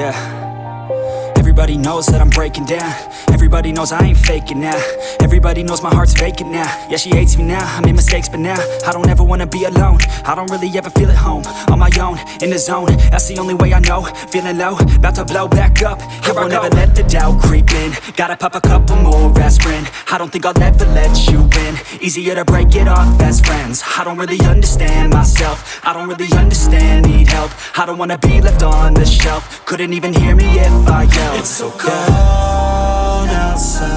Yeah. Everybody knows that I'm breaking down. Everybody knows I ain't faking now. Everybody knows my heart's vacant now. Yeah, she hates me now, I made mistakes but now I don't ever wanna be alone. I don't really ever feel at home. On my own, in the zone, that's the only way I know. Feeling low, about to blow back up. Here I won't ever let the doubt creep in. Gotta pop a couple more aspirin. I don't think I'll ever let you in. Easier to break it off as friends. I don't really understand myself. I don't really understand, need help. I don't wanna be left on the shelf. Couldn't even hear me if I yelled. It's so cold outside.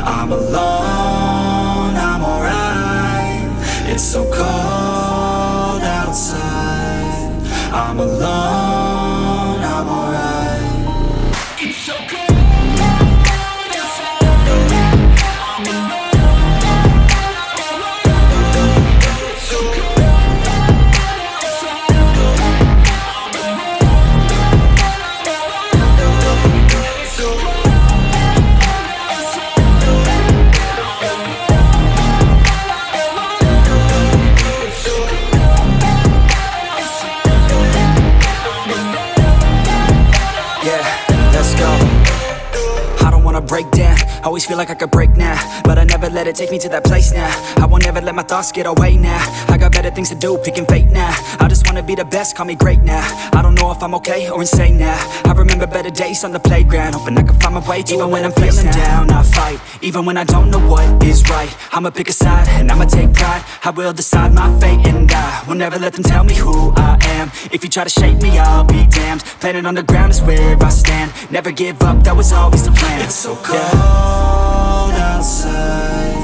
I'm alone, I'm alright. It's so cold outside. I'm alone, I'm alright. It's so cold outside. I'm alone. It's so cold outside. Break down, always feel like I could break now, but I never let it take me to that place now. I won't ever let my thoughts get away now. I got better things to do, picking fate now. I just wanna be the best, call me great now. I don't know if I'm okay or insane now. I remember better days on the playground, hoping I can find my way to even when I'm feeling down, I fight. Even when I don't know what is right, I'ma pick a side and I'ma take pride. I will decide my fate and I will never let them tell me who I am. If you try to shake me, I'll be damned. Planet on the ground is where I stand. Never give up, that was always the plan. It's so cold outside.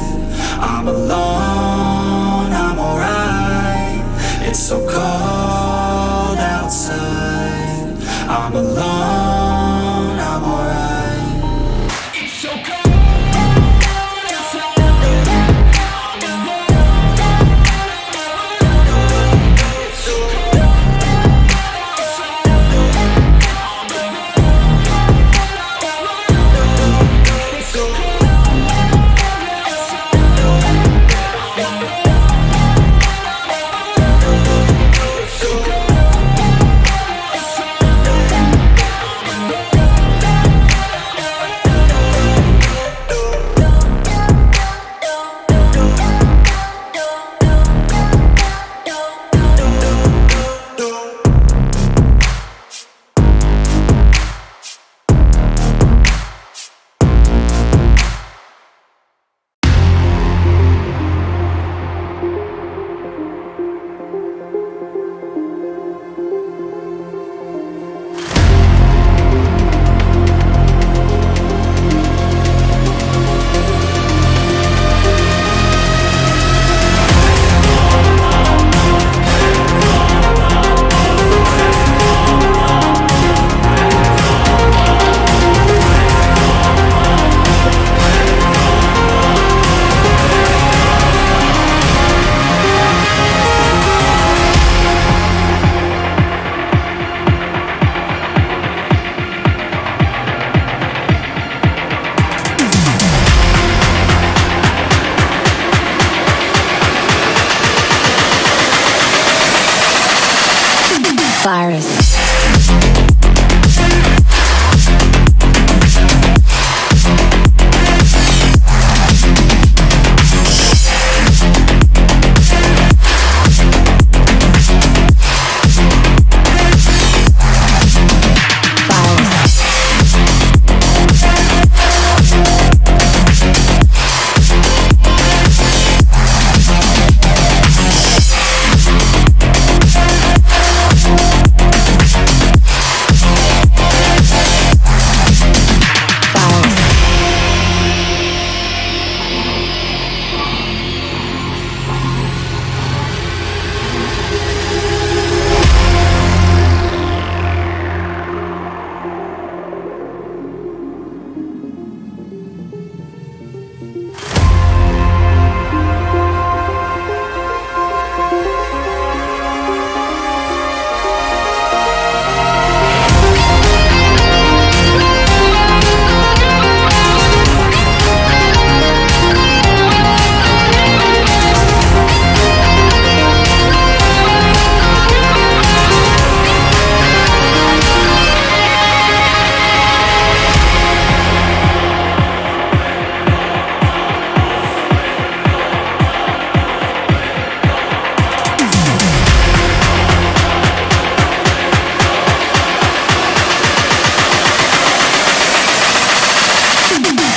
I'm alone, I'm alright. It's so cold outside. I'm alone, I'm alright. It's so cold outside. I'm alone. It's so cold outside.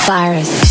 virus.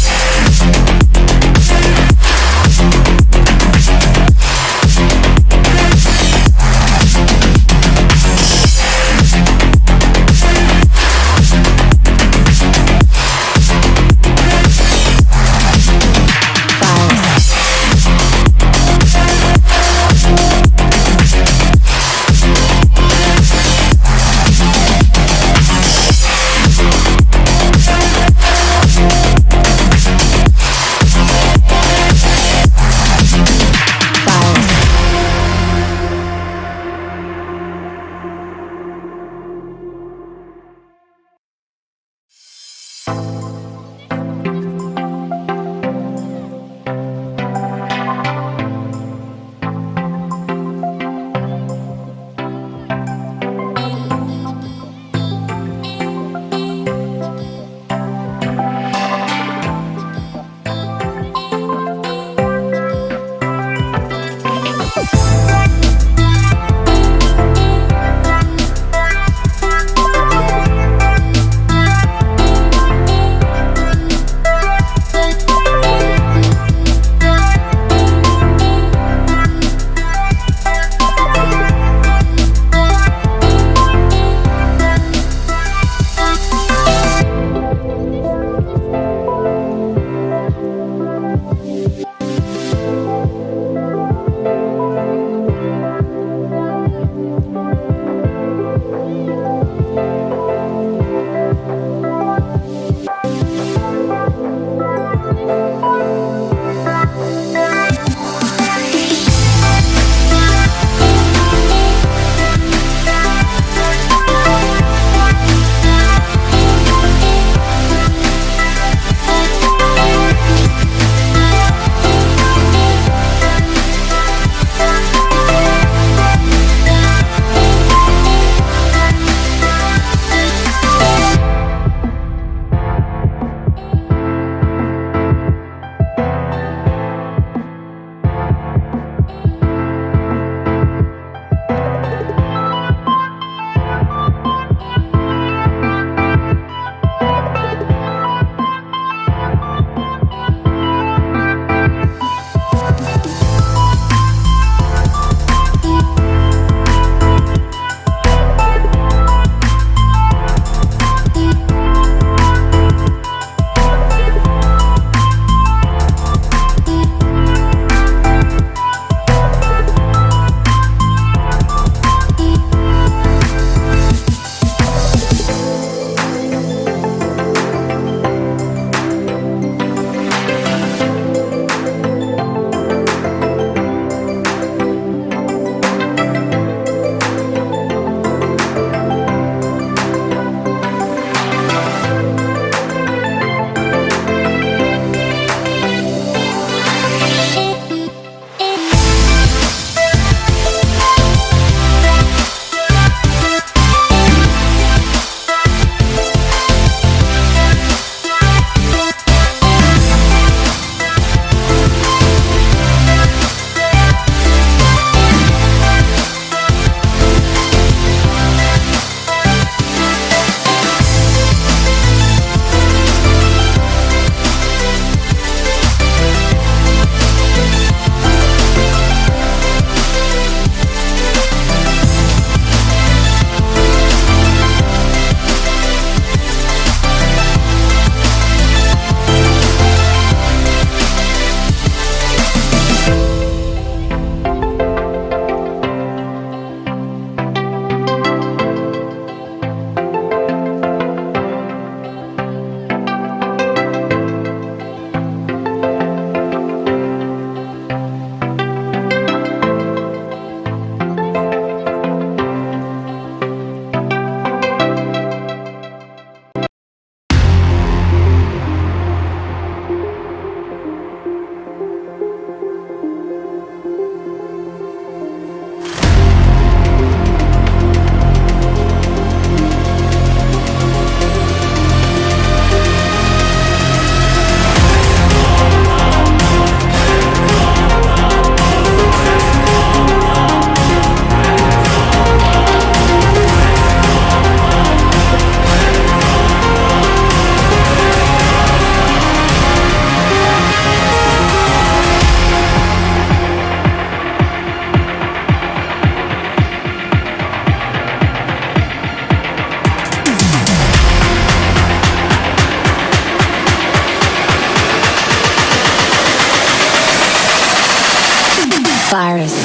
virus.